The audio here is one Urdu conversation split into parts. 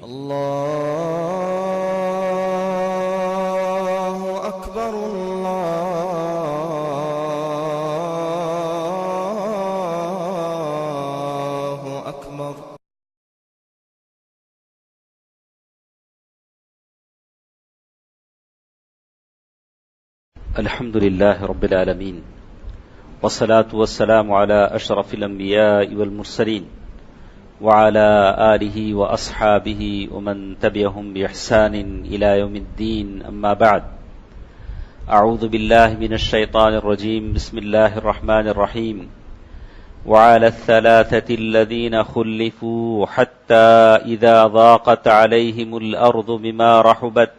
الله أكبر الله أكبر. الحمد لله رب العالمين والصلاة والسلام على أشرف الأنبياء والمرسلين وعلى آله وأصحابه ومن تبعهم بإحسان إلى يوم الدين. أما بعد، أعوذ بالله من الشيطان الرجيم. بسم الله الرحمن الرحيم. وعلى الثلاثة الذين خلفوا حتى إذا ضاقت عليهم الأرض بما رحبت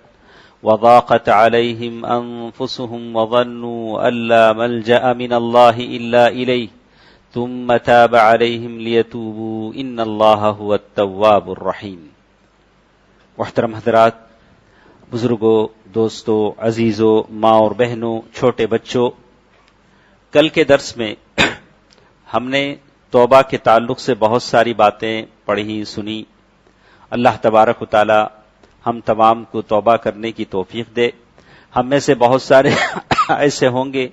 وضاقت عليهم أنفسهم وظنوا أن لا ملجأ من الله إلا إليه ثم تاب عليهم ليتوبوا إن الله هو التواب الرحيم. محترم حضرات، بزرگوں، دوستوں، عزیزوں، ماں اور بہنوں، چھوٹے بچوں، کل کے درس میں ہم نے توبہ کے تعلق سے بہت ساری باتیں پڑھی سنی. اللہ تبارک و تعالی ہم تمام کو توبہ کرنے کی توفیق دے. ہم میں سے بہت سارے ایسے ہوں گے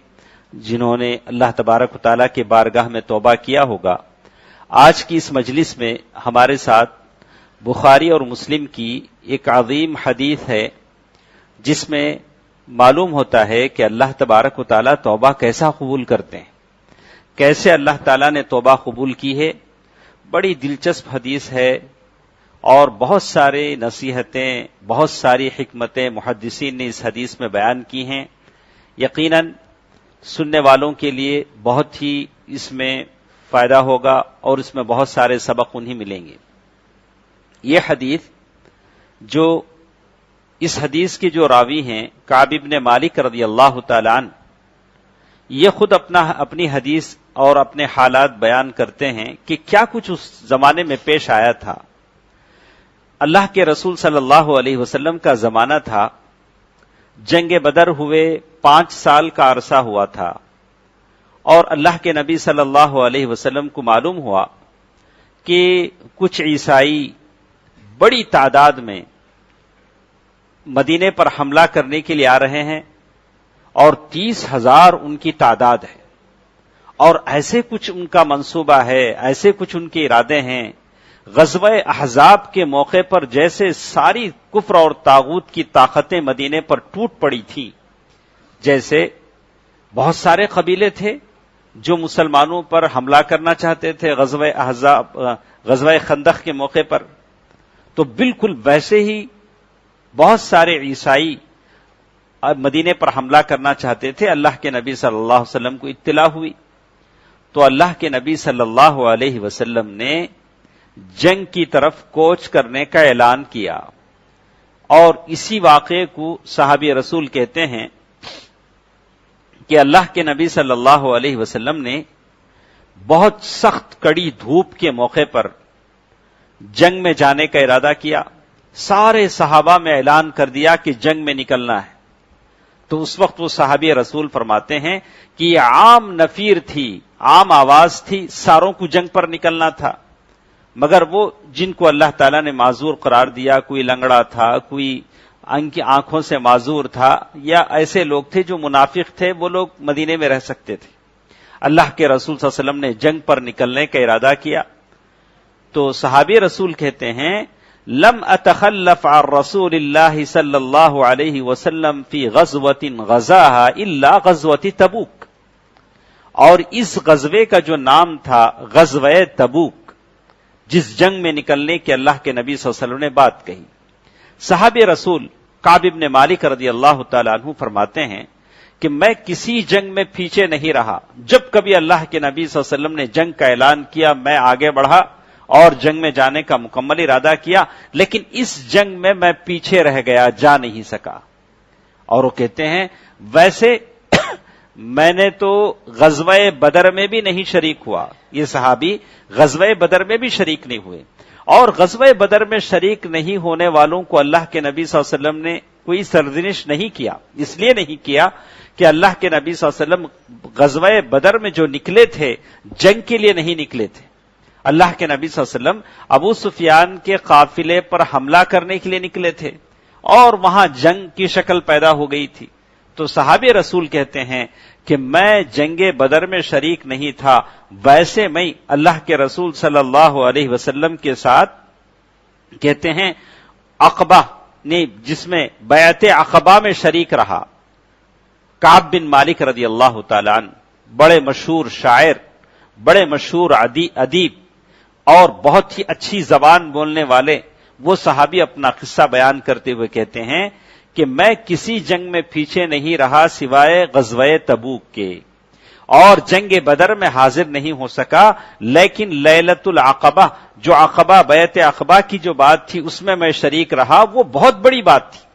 جنہوں نے اللہ تبارک و تعالیٰ کے بارگاہ میں توبہ کیا ہوگا. آج کی اس مجلس میں ہمارے ساتھ بخاری اور مسلم کی ایک عظیم حدیث ہے جس میں معلوم ہوتا ہے کہ اللہ تبارک و تعالیٰ توبہ کیسا قبول کرتے ہیں، کیسے اللہ تعالیٰ نے توبہ قبول کی ہے. بڑی دلچسپ حدیث ہے اور بہت سارے نصیحتیں، بہت ساری حکمتیں محدثین نے اس حدیث میں بیان کی ہیں. یقیناً سننے والوں کے لیے بہت ہی اس میں فائدہ ہوگا اور اس میں بہت سارے سبق انہیں ملیں گے. یہ حدیث جو اس حدیث کے جو راوی ہیں کعب بن مالک رضی اللہ تعالیٰ عنہ، یہ خود اپنی حدیث اور اپنے حالات بیان کرتے ہیں کہ کیا کچھ اس زمانے میں پیش آیا تھا. اللہ کے رسول صلی اللہ علیہ وسلم کا زمانہ تھا، جنگ بدر ہوئے 5 سال کا عرصہ ہوا تھا، اور اللہ کے نبی صلی اللہ علیہ وسلم کو معلوم ہوا کہ کچھ عیسائی بڑی تعداد میں مدینے پر حملہ کرنے کے لیے آ رہے ہیں اور 30,000 ان کی تعداد ہے، اور ایسے کچھ ان کا منصوبہ ہے، ایسے کچھ ان کے ارادے ہیں. غزوہ احزاب کے موقع پر جیسے ساری کفر اور طاغوت کی طاقتیں مدینے پر ٹوٹ پڑی تھیں، جیسے بہت سارے قبیلے تھے جو مسلمانوں پر حملہ کرنا چاہتے تھے غزوہ خندق کے موقع پر، تو بالکل ویسے ہی بہت سارے عیسائی مدینے پر حملہ کرنا چاہتے تھے. اللہ کے نبی صلی اللہ علیہ وسلم کو اطلاع ہوئی تو اللہ کے نبی صلی اللہ علیہ وسلم نے جنگ کی طرف کوچ کرنے کا اعلان کیا. اور اسی واقعے کو صحابی رسول کہتے ہیں کہ اللہ کے نبی صلی اللہ علیہ وسلم نے بہت سخت کڑی دھوپ کے موقع پر جنگ میں جانے کا ارادہ کیا. سارے صحابہ میں اعلان کر دیا کہ جنگ میں نکلنا ہے. تو اس وقت وہ صحابی رسول فرماتے ہیں کہ یہ عام نفیر تھی، عام آواز تھی، ساروں کو جنگ پر نکلنا تھا. مگر وہ جن کو اللہ تعالیٰ نے معذور قرار دیا، کوئی لنگڑا تھا، کوئی ان کی آنکھوں سے معذور تھا، یا ایسے لوگ تھے جو منافق تھے، وہ لوگ مدینے میں رہ سکتے تھے. اللہ کے رسول صلی اللہ علیہ وسلم نے جنگ پر نکلنے کا ارادہ کیا. تو صحابی رسول کہتے ہیں لم اتخلف عن رسول اللہ صلی اللہ علیہ وسلم فی غزوۃ غزاها الا غزوۃ تبوک. اور اس غزوے کا جو نام تھا غزوہ تبوک، جس جنگ میں نکلنے کے اللہ کے نبی صلی اللہ علیہ وسلم نے بات کہی. صحابی رسول کعب بن مالک رضی اللہ تعالیٰ عنہ فرماتے ہیں کہ میں کسی جنگ میں پیچھے نہیں رہا. جب کبھی اللہ کے نبی صلی اللہ علیہ وسلم نے جنگ کا اعلان کیا، میں آگے بڑھا اور جنگ میں جانے کا مکمل ارادہ کیا، لیکن اس جنگ میں پیچھے رہ گیا، جا نہیں سکا. اور وہ کہتے ہیں ویسے میں نے تو غزوہ بدر میں بھی نہیں شریک ہوا. یہ صحابی غزوہ بدر میں بھی شریک نہیں ہوئے، اور غزوہ بدر میں شریک نہیں ہونے والوں کو اللہ کے نبی صلی اللہ علیہ وسلم نے کوئی سرزنش نہیں کیا. اس لیے نہیں کیا کہ اللہ کے نبی صلی اللہ علیہ وسلم غزوہ بدر میں جو نکلے تھے جنگ کے لیے نہیں نکلے تھے. اللہ کے نبی صلی اللہ علیہ وسلم ابو سفیان کے قافلے پر حملہ کرنے کے لیے نکلے تھے اور وہاں جنگ کی شکل پیدا ہو گئی تھی. تو صحابی رسول کہتے ہیں کہ میں جنگ بدر میں شریک نہیں تھا، ویسے میں اللہ کے رسول صلی اللہ علیہ وسلم کے ساتھ کہتے ہیں عقبہ نے جس میں بیعت عقبہ میں شریک رہا. کعب بن مالک رضی اللہ تعالیٰ عنہ بڑے مشہور شاعر، بڑے مشہور ادیب اور بہت ہی اچھی زبان بولنے والے، وہ صحابی اپنا قصہ بیان کرتے ہوئے کہتے ہیں کہ میں کسی جنگ میں پیچھے نہیں رہا سوائے غزوہ تبوک کے، اور جنگ بدر میں حاضر نہیں ہو سکا، لیکن لیلۃ العقبہ جو عقبہ بیعت عقبہ کی جو بات تھی اس میں میں شریک رہا. وہ بہت بڑی بات تھی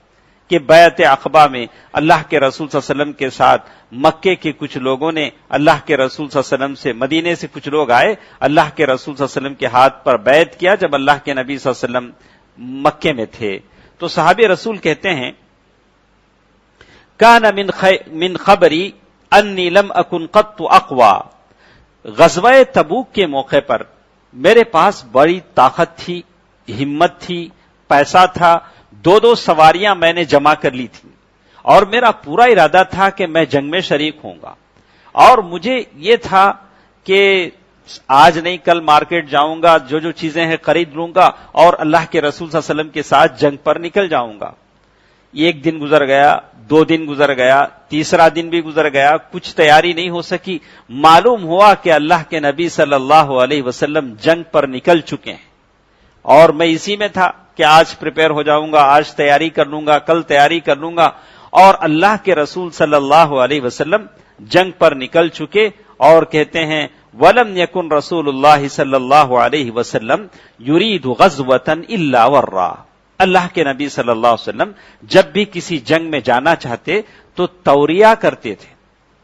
کہ بیعت عقبہ میں اللہ کے رسول صلی اللہ علیہ وسلم کے ساتھ مکے کے کچھ لوگوں نے اللہ کے رسول صلی اللہ علیہ وسلم سے، مدینے سے کچھ لوگ آئے، اللہ کے رسول صلی اللہ علیہ وسلم کے ہاتھ پر بیعت کیا جب اللہ کے نبی صلی اللہ علیہ وسلم مکے میں تھے. تو صحابی رسول کہتے ہیں کان من خبری انی لم اکن قط اقوا، غزوہ تبوک کے موقع پر میرے پاس بڑی طاقت تھی، ہمت تھی، پیسہ تھا، 2 سواریاں میں نے جمع کر لی تھی اور میرا پورا ارادہ تھا کہ میں جنگ میں شریک ہوں گا، اور مجھے یہ تھا کہ آج نہیں کل مارکیٹ جاؤں گا، جو چیزیں ہیں خرید لوں گا اور اللہ کے رسول صلی اللہ علیہ وسلم کے ساتھ جنگ پر نکل جاؤں گا. 1 دن گزر گیا، 2 دن گزر گیا، تیسرا دن بھی گزر گیا، کچھ تیاری نہیں ہو سکی. معلوم ہوا کہ اللہ کے نبی صلی اللہ علیہ وسلم جنگ پر نکل چکے ہیں اور میں اسی میں تھا کہ آج پریپئر ہو جاؤں گا، آج تیاری کر لوں گا، کل تیاری کر لوں گا، اور اللہ کے رسول صلی اللہ علیہ وسلم جنگ پر نکل چکے. اور کہتے ہیں وَلَمْ يَكُنْ رَسُولُ اللَّهِ صلی اللہ علیہ وسلم يُرِيدُ غَزْوَةً إِلَّا وَرَّا، اللہ کے نبی صلی اللہ علیہ وسلم جب بھی کسی جنگ میں جانا چاہتے تو توریہ کرتے تھے.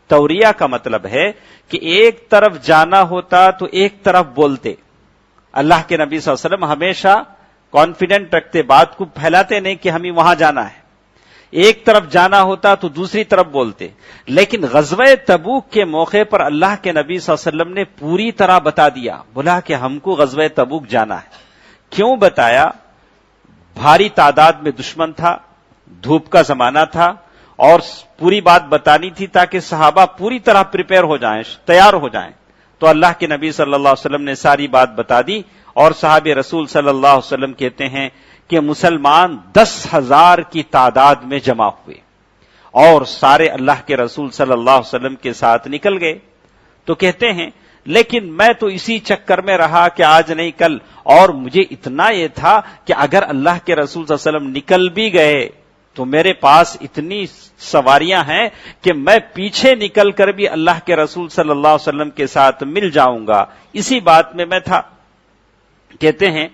توریہ کا مطلب ہے کہ ایک طرف جانا ہوتا تو ایک طرف بولتے. اللہ کے نبی صلی اللہ علیہ وسلم ہمیشہ کانفیڈنٹ رکھتے، بات کو پھیلاتے نہیں کہ ہمیں وہاں جانا ہے. ایک طرف جانا ہوتا تو دوسری طرف بولتے. لیکن غزوہ تبوک کے موقع پر اللہ کے نبی صلی اللہ علیہ وسلم نے پوری طرح بتا دیا، بولا کہ ہم کو غزوہ تبوک جانا ہے. کیوں بتایا؟ بھاری تعداد میں دشمن تھا، دھوپ کا زمانہ تھا، اور پوری بات بتانی تھی تاکہ صحابہ پوری طرح پریپئر ہو جائیں، تیار ہو جائیں. تو اللہ کے نبی صلی اللہ علیہ وسلم نے ساری بات بتا دی، اور صحابہ رسول صلی اللہ علیہ وسلم کہتے ہیں کہ مسلمان 10,000 کی تعداد میں جمع ہوئے اور سارے اللہ کے رسول صلی اللہ علیہ وسلم کے ساتھ نکل گئے. تو کہتے ہیں لیکن میں تو اسی چکر میں رہا کہ آج نہیں کل، اور مجھے اتنا یہ تھا کہ اگر اللہ کے رسول صلی اللہ علیہ وسلم نکل بھی گئے تو میرے پاس اتنی سواریاں ہیں کہ میں پیچھے نکل کر بھی اللہ کے رسول صلی اللہ علیہ وسلم کے ساتھ مل جاؤں گا. اسی بات میں تھا. کہتے ہیں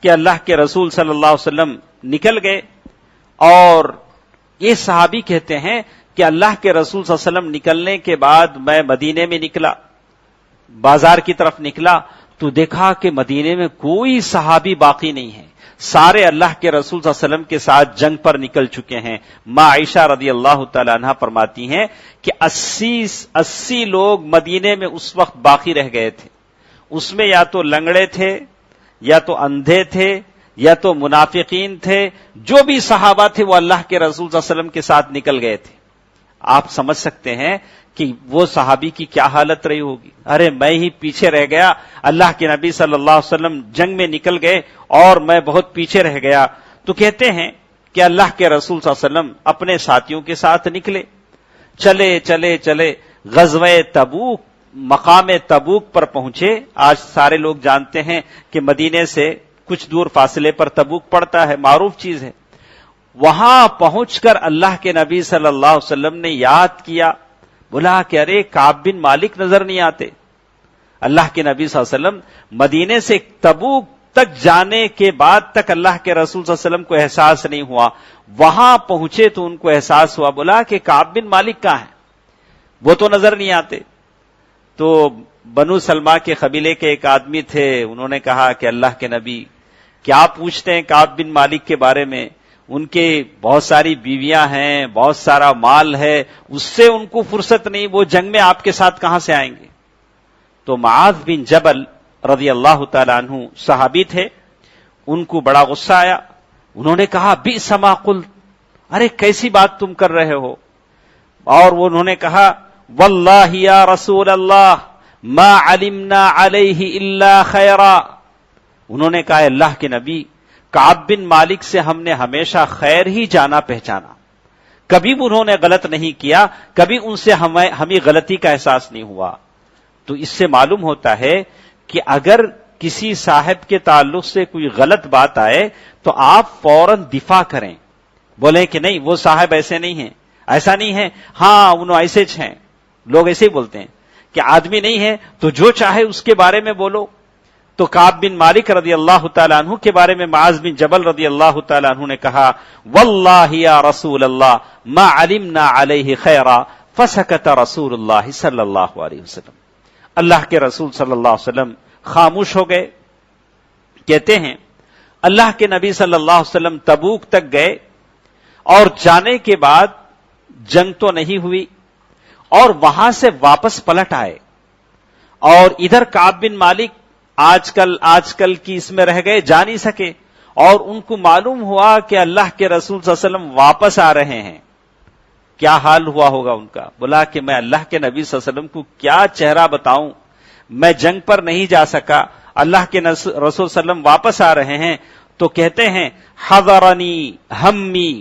کہ اللہ کے رسول صلی اللہ علیہ وسلم نکل گئے، اور یہ صحابی کہتے ہیں کہ اللہ کے رسول صلی اللہ علیہ وسلم نکلنے کے بعد میں مدینے میں نکلا، بازار کی طرف نکلا تو دیکھا کہ مدینے میں کوئی صحابی باقی نہیں ہے، سارے اللہ کے رسول صلی اللہ علیہ وسلم کے ساتھ جنگ پر نکل چکے ہیں. ماں عائشہ رضی اللہ تعالی عنہا فرماتی ہیں کہ 80 لوگ مدینے میں اس وقت باقی رہ گئے تھے. اس میں یا تو لنگڑے تھے، یا تو اندھے تھے، یا تو منافقین تھے. جو بھی صحابہ تھے وہ اللہ کے رسول صلی اللہ علیہ وسلم کے ساتھ نکل گئے تھے. آپ سمجھ سکتے ہیں کہ وہ صحابی کی کیا حالت رہی ہوگی. ارے میں ہی پیچھے رہ گیا، اللہ کے نبی صلی اللہ علیہ وسلم جنگ میں نکل گئے اور میں بہت پیچھے رہ گیا. تو کہتے ہیں کہ اللہ کے رسول صلی اللہ علیہ وسلم اپنے ساتھیوں کے ساتھ نکلے، چلے غزوہ تبوک، مقام تبوک پر پہنچے. آج سارے لوگ جانتے ہیں کہ مدینے سے کچھ دور فاصلے پر تبوک پڑتا ہے، معروف چیز ہے. وہاں پہنچ کر اللہ کے نبی صلی اللہ علیہ وسلم نے یاد کیا، بولا کہ ارے کعب بن مالک نظر نہیں آتے. اللہ کے نبی صلی اللہ علیہ وسلم مدینے سے تبوک تک جانے کے بعد تک اللہ کے رسول صلی اللہ علیہ وسلم کو احساس نہیں ہوا. وہاں پہنچے تو ان کو احساس ہوا، بولا کہ کعب بن مالک کہاں ہیں، وہ تو نظر نہیں آتے. تو بنو سلمہ کے قبیلے کے ایک آدمی تھے، انہوں نے کہا کہ اللہ کے نبی کیا پوچھتے ہیں کعب بن مالک کے بارے میں، ان کے بہت ساری بیویاں ہیں، بہت سارا مال ہے، اس سے ان کو فرصت نہیں، وہ جنگ میں آپ کے ساتھ کہاں سے آئیں گے. تو معاذ بن جبل رضی اللہ تعالی عنہ صحابی تھے، ان کو بڑا غصہ آیا، انہوں نے کہا بئس ما قلت، ارے کیسی بات تم کر رہے ہو، اور وہ انہوں نے کہا واللہ یا رسول اللہ ما علمنا علیہ الا خیرا، انہوں نے کہا اللہ کے نبی کعب بن مالک سے ہم نے ہمیشہ خیر ہی جانا پہچانا، کبھی بھی انہوں نے غلط نہیں کیا، کبھی ان سے ہمیں غلطی کا احساس نہیں ہوا۔ تو اس سے معلوم ہوتا ہے کہ اگر کسی صاحب کے تعلق سے کوئی غلط بات آئے تو آپ فوراً دفاع کریں، بولیں کہ نہیں وہ صاحب ایسے نہیں ہیں، ایسا نہیں ہے، ہاں انہوں ایسے ہیں، لوگ ایسے ہی بولتے ہیں کہ آدمی نہیں ہے تو جو چاہے اس کے بارے میں بولو۔ تو کعب بن مالک رضی اللہ تعالیٰ عنہ کے بارے میں معاذ بن جبل رضی اللہ تعالیٰ عنہ نے کہا واللہ یا رسول اللہ ما علمنا علیہ خیرا فسکت رسول اللہ صلی اللہ علیہ وسلم، اللہ کے رسول صلی اللہ علیہ وسلم خاموش ہو گئے۔ کہتے ہیں اللہ کے نبی صلی اللہ علیہ وسلم تبوک تک گئے اور جانے کے بعد جنگ تو نہیں ہوئی، اور وہاں سے واپس پلٹ آئے، اور ادھر کعب بن مالک آج کل کی اس میں رہ گئے، جا نہیں سکے، اور ان کو معلوم ہوا کہ اللہ کے رسول صلی اللہ علیہ وسلم واپس آ رہے ہیں۔ کیا حال ہوا ہوگا ان کا، بولا کہ میں اللہ کے نبی صلی اللہ علیہ وسلم کو کیا چہرہ بتاؤں، میں جنگ پر نہیں جا سکا، اللہ کے رسول صلی اللہ علیہ وسلم واپس آ رہے ہیں۔ تو کہتے ہیں حضرنی ہمی،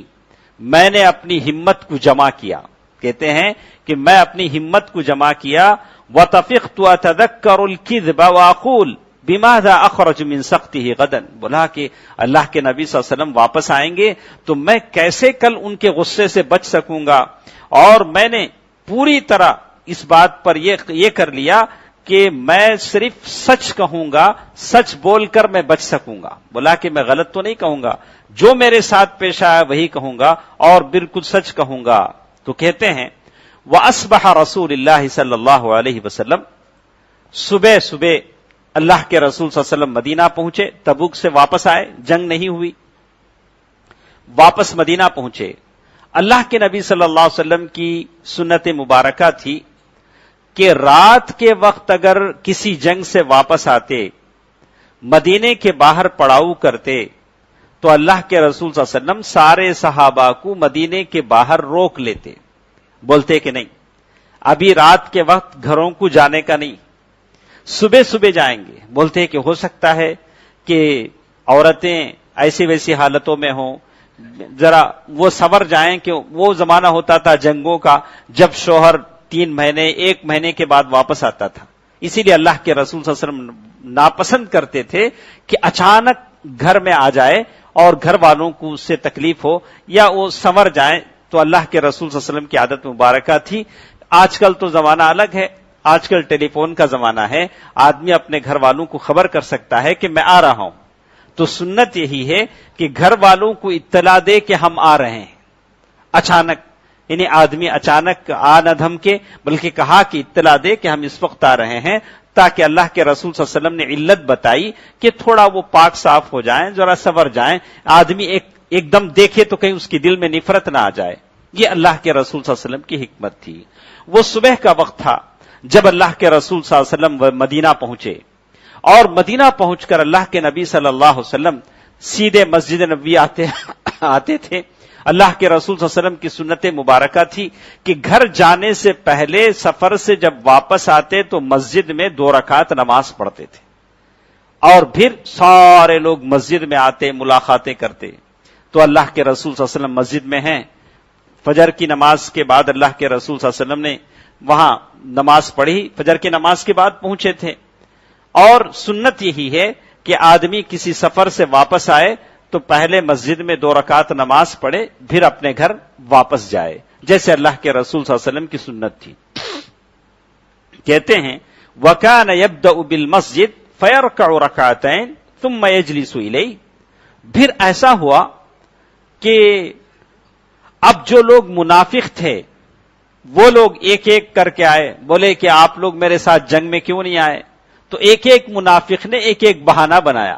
میں نے اپنی ہمت کو جمع کیا، کہتے ہیں کہ میں اپنی ہمت کو جمع کیا، وَتَفِقْتُ أَتَذَكَّرُ الْكِذْبَ وَأَقُولُ بِمَاذَا أَخْرَجُ مِنْ سَخْطِهِ غَدًا، بولا کہ اللہ کے نبی صلی اللہ علیہ وسلم واپس آئیں گے تو میں کیسے کل ان کے غصے سے بچ سکوں گا، اور میں نے پوری طرح اس بات پر یہ کر لیا کہ میں صرف سچ کہوں گا، سچ بول کر میں بچ سکوں گا، بولا کہ میں غلط تو نہیں کہوں گا، جو میرے ساتھ پیش آیا وہی کہوں گا اور بالکل سچ کہوں گا۔ تو کہتے ہیں وَأَصْبَحَ رسول اللہ صلی اللہ علیہ وسلم، صبح اللہ کے رسول صلی اللہ علیہ وسلم مدینہ پہنچے، تبوک سے واپس آئے، جنگ نہیں ہوئی، واپس مدینہ پہنچے۔ اللہ کے نبی صلی اللہ علیہ وسلم کی سنت مبارکہ تھی کہ رات کے وقت اگر کسی جنگ سے واپس آتے، مدینے کے باہر پڑاؤ کرتے، تو اللہ کے رسول صلی اللہ علیہ وسلم سارے صحابہ کو مدینے کے باہر روک لیتے، بولتے کہ نہیں ابھی رات کے وقت گھروں کو جانے کا نہیں، صبح جائیں گے، بولتے کہ ہو سکتا ہے کہ عورتیں ایسی ویسی حالتوں میں ہوں، ذرا وہ صبر جائیں، کہ وہ زمانہ ہوتا تھا جنگوں کا جب شوہر 3 مہینے 1 مہینے کے بعد واپس آتا تھا، اسی لیے اللہ کے رسول صلی اللہ علیہ وسلم ناپسند کرتے تھے کہ اچانک گھر میں آ جائے اور گھر والوں کو اس سے تکلیف ہو یا وہ سنور جائیں۔ تو اللہ کے رسول صلی اللہ علیہ وسلم کی عادت مبارکہ تھی۔ آج کل تو زمانہ الگ ہے، آج کل ٹیلی فون کا زمانہ ہے، آدمی اپنے گھر والوں کو خبر کر سکتا ہے کہ میں آ رہا ہوں، تو سنت یہی ہے کہ گھر والوں کو اطلاع دے کہ ہم آ رہے ہیں اچانک، یعنی آدمی اچانک آ نہ دھمکے، بلکہ کہا کہ اطلاع دے کہ ہم اس وقت آ رہے ہیں، تاکہ اللہ کے رسول صلی اللہ علیہ وسلم نے علت بتائی کہ تھوڑا وہ پاک صاف ہو جائیں، ذرا صبر جائیں، آدمی ایک دم دیکھے تو کہیں اس کے دل میں نفرت نہ آ جائے۔ یہ اللہ کے رسول صلی اللہ علیہ وسلم کی حکمت تھی۔ وہ صبح کا وقت تھا جب اللہ کے رسول صلی اللہ علیہ وسلم مدینہ پہنچے، اور مدینہ پہنچ کر اللہ کے نبی صلی اللہ علیہ وسلم سیدھے مسجد نبوی آتے تھے۔ اللہ کے رسول صلی اللہ علیہ وسلم کی سنت مبارکہ تھی کہ گھر جانے سے پہلے سفر سے جب واپس آتے تو مسجد میں 2 رکعت نماز پڑھتے تھے، اور پھر سارے لوگ مسجد میں آتے، ملاقاتیں کرتے۔ تو اللہ کے رسول صلی اللہ علیہ وسلم مسجد میں ہیں، فجر کی نماز کے بعد اللہ کے رسول صلی اللہ علیہ وسلم نے وہاں نماز پڑھی، فجر کی نماز کے بعد پہنچے تھے۔ اور سنت یہی ہے کہ آدمی کسی سفر سے واپس آئے تو پہلے مسجد میں 2 رکعت نماز پڑھے، پھر اپنے گھر واپس جائے، جیسے اللہ کے رسول صلی اللہ علیہ وسلم کی سنت تھی۔ کہتے ہیں وَكَانَ يَبْدَأُ بِالْمَسْجِدِ فَيَرْكَعُ رَكْعَتَيْنِ ثُمَّ يَجْلِسُ إِلَيْهِ، پھر ایسا ہوا کہ اب جو لوگ منافق تھے وہ لوگ ایک ایک کر کے آئے، بولے کہ آپ لوگ میرے ساتھ جنگ میں کیوں نہیں آئے؟ تو ایک ایک منافق نے ایک ایک بہانہ بنایا۔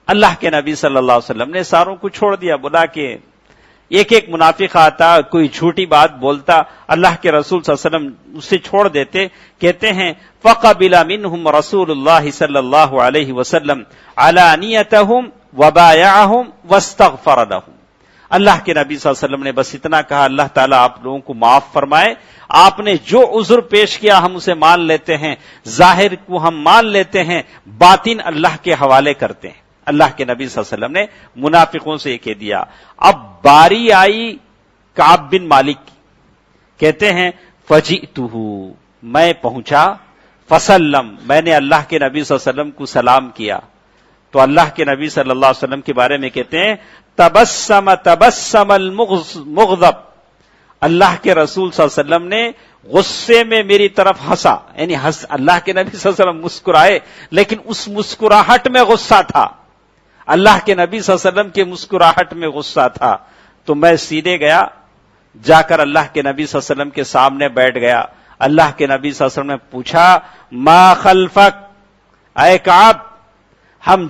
اللہ کے نبی صلی اللہ علیہ وسلم نے ساروں کو چھوڑ دیا، بولا کہ ایک ایک منافق آتا، کوئی جھوٹی بات بولتا، اللہ کے رسول صلی اللہ علیہ وسلم اسے چھوڑ دیتے. کہتے ہیں فَقَبِلَ مِنْهُمْ رَسُولُ اللَّهِ صلی اللہ علیہ وسلم عَلَانِيَتَهُمْ وَبَايَعَهُمْ وَاسْتَغْفَرَ لَهُمْ. اللہ کے نبی صلی اللہ علیہ وسلم نے بس اتنا کہا، اللہ تعالیٰ آپ لوگوں کو معاف فرمائے، آپ نے جو عذر پیش کیا ہم اسے مان لیتے ہیں، ظاہر کو ہم مان لیتے ہیں، باطن اللہ کے حوالے کرتے ہیں. اللہ کے نبی صلی اللہ علیہ وسلم نے منافقوں سے یہ کہہ دیا. اب باری آئی کعب بن مالک کی. کہتے ہیں فجئتہ، میں پہنچا، فسلم، میں نے اللہ کے نبی صلی اللہ علیہ وسلم کو سلام کیا. تو اللہ کے نبی صلی اللہ علیہ وسلم کے بارے میں کہتے ہیں تبسم المغضب، اللہ کے رسول صلی اللہ علیہ وسلم نے غصے میں میری طرف ہنسا. یعنی اللہ کے نبی صلی اللہ علیہ وسلم مسکرائے، لیکن اس مسکراہٹ میں غصہ تھا. اللہ کے نبی صلی اللہ علیہ وسلم کے مسکراہٹ میں غصہ تھا. تو میں سیدھے گیا، جا کر اللہ کے نبی صلی اللہ علیہ وسلم کے سامنے بیٹھ گیا. اللہ کے نبی صلی اللہ علیہ وسلم نے پوچھا ما خلفک، اے کعب، ہم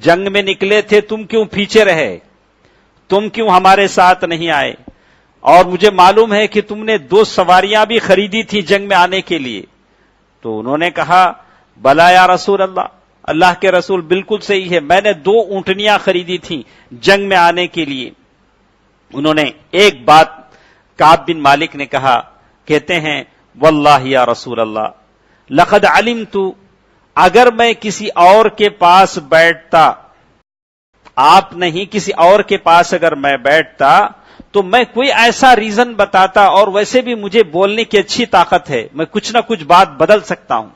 جنگ میں نکلے تھے، تم کیوں پیچھے رہے، تم کیوں ہمارے ساتھ نہیں آئے؟ اور مجھے معلوم ہے کہ تم نے 2 سواریاں بھی خریدی تھی جنگ میں آنے کے لیے. تو انہوں نے کہا بلا یا رسول اللہ، اللہ کے رسول بالکل صحیح ہے، میں نے 2 اونٹنیاں خریدی تھیں جنگ میں آنے کے لیے. انہوں نے ایک بات کعب بن مالک نے کہا، کہتے ہیں واللہ یا رسول اللہ لقد علمت، اگر میں کسی اور کے پاس بیٹھتا، آپ نہیں کسی اور کے پاس اگر میں بیٹھتا تو میں کوئی ایسا ریزن بتاتا، اور ویسے بھی مجھے بولنے کی اچھی طاقت ہے، میں کچھ نہ کچھ بات بدل سکتا ہوں.